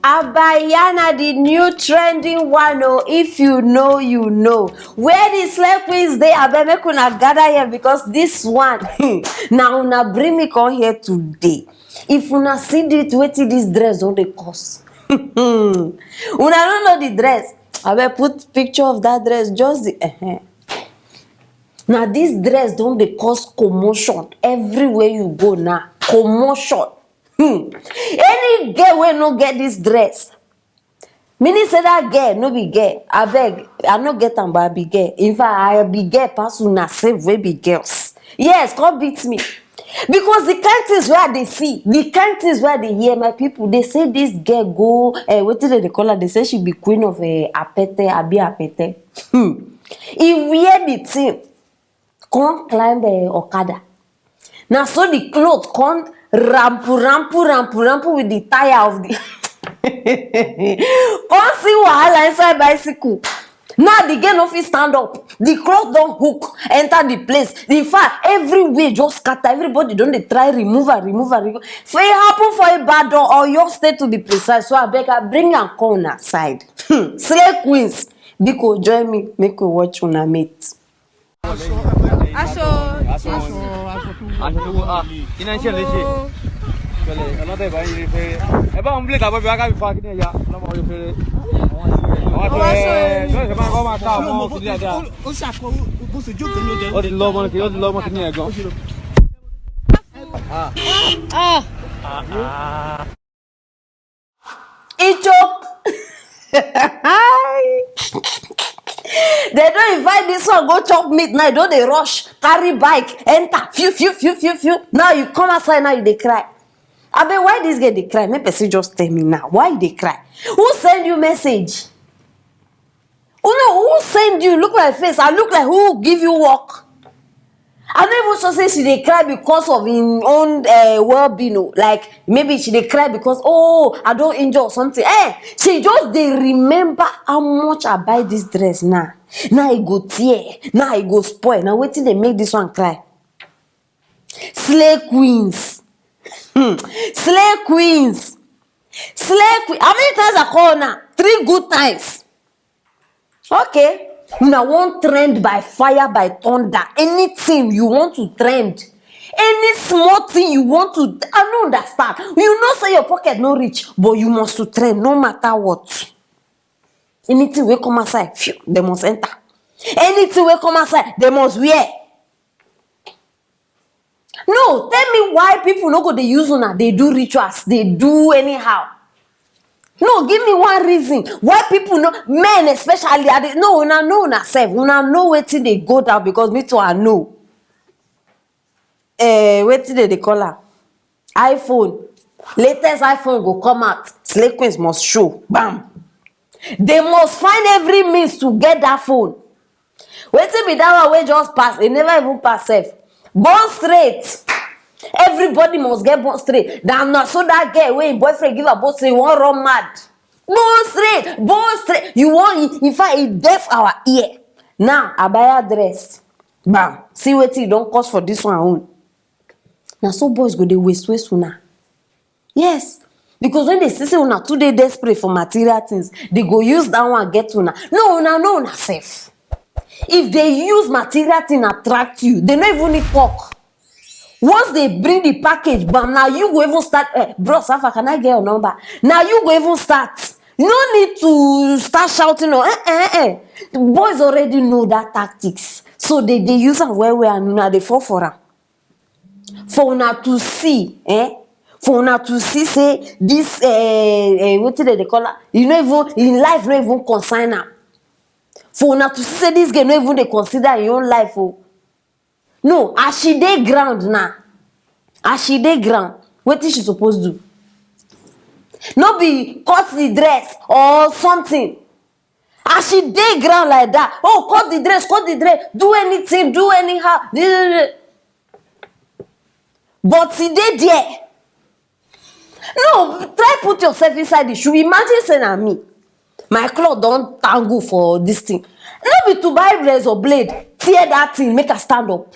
Abayana, the new trending one. Oh, if you know, you know. Where the slave queens they are, make una gather here because this one. Now una bring me come here today. If una see it, wait till this dress on the cost. Una don't know the dress. I will put picture of that dress. Just the. Now this dress don't they cause commotion everywhere you go now. Commotion. Any girl will not get this dress. Meaning say that girl no be girl. I beg, I no get am but I be girl. In fact, I be girl pass una save wey be girls. Yes, come beat me. Because the kind things where they see, the kind things where they hear, my people, they say this girl go, what did they call her? They say she be queen of Apete, Abi Apete. He wear the thing, come climb Okada. Now so the clothes come rampu with the tire of the come see wahala inside bicycle. Now the girl no fit stand up. The cloth don hook enter the place. In fact, everywhere just scatter. Everybody don dey try remove her. So it happen for Ibadan or your state to be precise. So I beg I bring am come una side. Slay queens, biko join me make we watch una mate. Aṣọ iná iṣẹ́ lè ṣe pẹ̀lẹ́ ọlọ́dẹ ìbá yìí fẹ́rẹ́ ẹ bá wọn bílẹ̀ kàbọ̀ bí wọ́n ká fi fa kíní ẹ̀yà ọlọ́mọ yìí fẹ́rẹ́ àwọn tó ẹ̀ lọ́dẹ ìbá kọ́ máa ká ọmọ kìíní ẹ̀dá ó ṣàkó bó ṣe jókòó ló dé. ó ti lọ́ ọmọ kìíní ẹ̀ gan. Icho. They don't invite this one go chop meat now. Don't they rush carry bike enter few. Now you come outside now you dey cry. I mean why this girl dey cry? Make person just tell me now why they cry. Who send you message? Who send you? Look my face. I look like who give you work. I don't even sure say she dey cry because of him own well-being. Like maybe she dey cry because I don't injure or something. She just dey remember how much I buy this dress now. Now it go tear. Now it go spoil. Now wetin dey make this one cry? Slay queens. Slay queens. How many times I call now? 3 good times. Okay. Una want trend by fire, by thunder. Anything you want to trend. Any small thing you want to... I don't understand. You know say your pocket no reach, but you must to trend no matter what. Anything will come outside, phew, they must enter. Anything will come outside, they must wear. No, tell me why people no go they use una, they do rituals, they do anyhow. No, give me one reason why people know, men especially, una know una self, una know wetin they go down because me too I know. Wetin they call her? iPhone. Latest iPhone go come out. Slay queens must show. Bam. They must find every means to get that phone. Wetin be that one wey just pass? It never even pass safe. Born straight. Everybody must get born straight. Not so that girl wey boyfriend give her born straight, won't run mad. Born straight. You want, in fact, it deaf our ear. Now, I buy her dress. Bam. See wetin don't cost for this one own. Now, so boys go they waste una. Yes. Because when they say una too they desperate for material things, they go use that one get una. No, una safe. If they use material thing attract you, they don't even need talk. Once they bring the package, bam, now you go even start. Bro, Safa, can I get your number? Now you go even start. No need to start shouting. The boys already know that tactics. So they use them where and now they fall for them. For una to see, For una to see, say, this, what did they call it? You know, even in life, not even consign them. For una to see, say, this girl, not even they consider your own life. No, as she dey ground now. As she dey ground, what is she supposed to do? No be cut the dress or something. As she dey ground like that, cut the dress, do anything, do anyhow. But she dey there. No, try put yourself inside the shoe. Imagine saying me, my cloth don't tangle for this thing. No be to buy razor blade, tear that thing, make her stand up.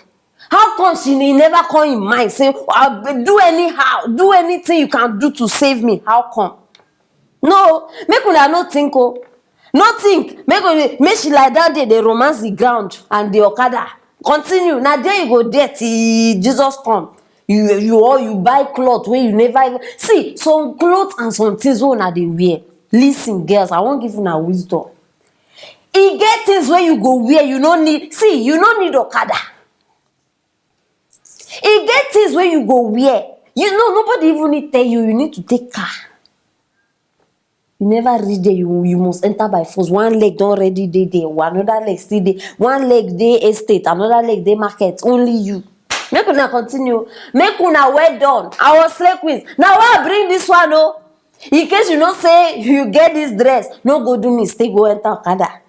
How come she never come in mind say, do anyhow, do anything you can do to save me? How come? No, make una no think oh. No think. Make she lie down there, dey romance the ground and the okada. Continue. Na there you go there till Jesus come. You buy cloth wey you never even see. Some cloth and some things wey una dey wear. Listen, girls, I wan give una wisdom. E get things wey you go wear, you no need. See, you no need okada. E get things wey you go wear. You know, nobody even need tell you need to take car. You never reach there, you must enter by force. One leg don already dey there, another leg still dey. One leg dey estate, another leg dey market. Only you. Make una continue. Make una well done. Our slave queens. Now why I bring this one oh? In case you know say you get this dress, no go do mistake, go enter okada.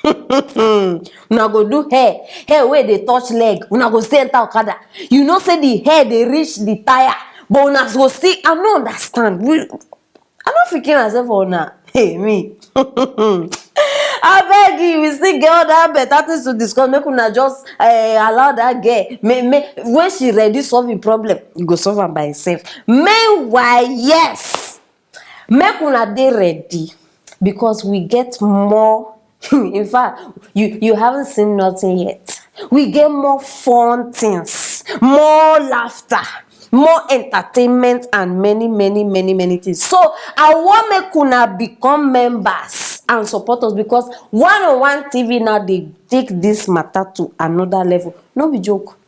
Una go do hair wey dey touch leg. Una go still enter okada. You know say the hair dey reach the tire, but una go still. I no understand. I'm not freaking myself for now. Hey, me. I beg you, we still get all that better things to discuss. Make una just allow that girl. When she ready solving problem, you go solve am by herself. Meanwhile, yes, make una dey ready because we get more. In fact, you haven't seen nothing yet. We get more fun things, more laughter, more entertainment, and many things. So I want make una become members and support us because one-on-one TV now they take this matter to another level. No be joke.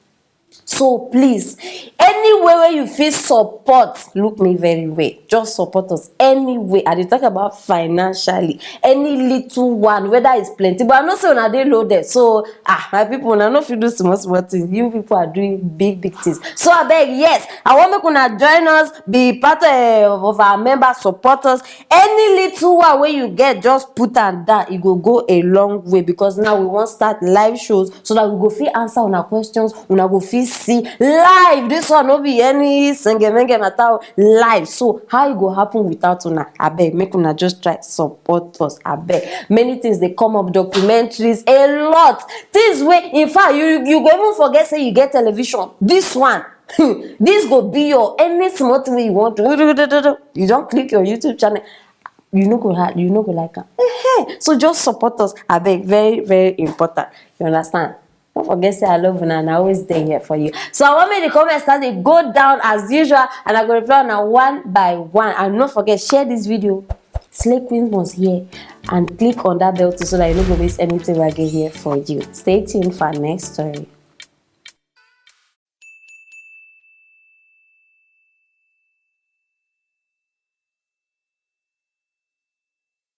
So please, anywhere where you feel support, look me very well. Just support us anyway. I dey talk about financially. Any little one, whether it's plenty, but I know say una dey loaded. So my people, una no fit do small things. You people are doing big things. So I beg, yes, I want make una join us, be part of our members, support us. Any little one where you get, just put am down. It go a long way because now we want start live shows so that we go fit answer una questions. Una go fit see live. This one no be any senge matter live. So how it go happen without una? Abeg, make una just try support us. Abeg, many things they come up, documentaries, a lot things wey in fact you go even forget say you get television. This one this go be your any small thing you want to you don't click your YouTube channel. You no go like am. So just support us. Abeg, very important. You understand? Don't forget say I love you and I always stay here for you. So I want me the comments start they go down as usual and I go reply on one by one. And don't forget, share this video. Slay Queen was here and click on that bell too so that you don't go miss anything I get here for you. Stay tuned for our next story.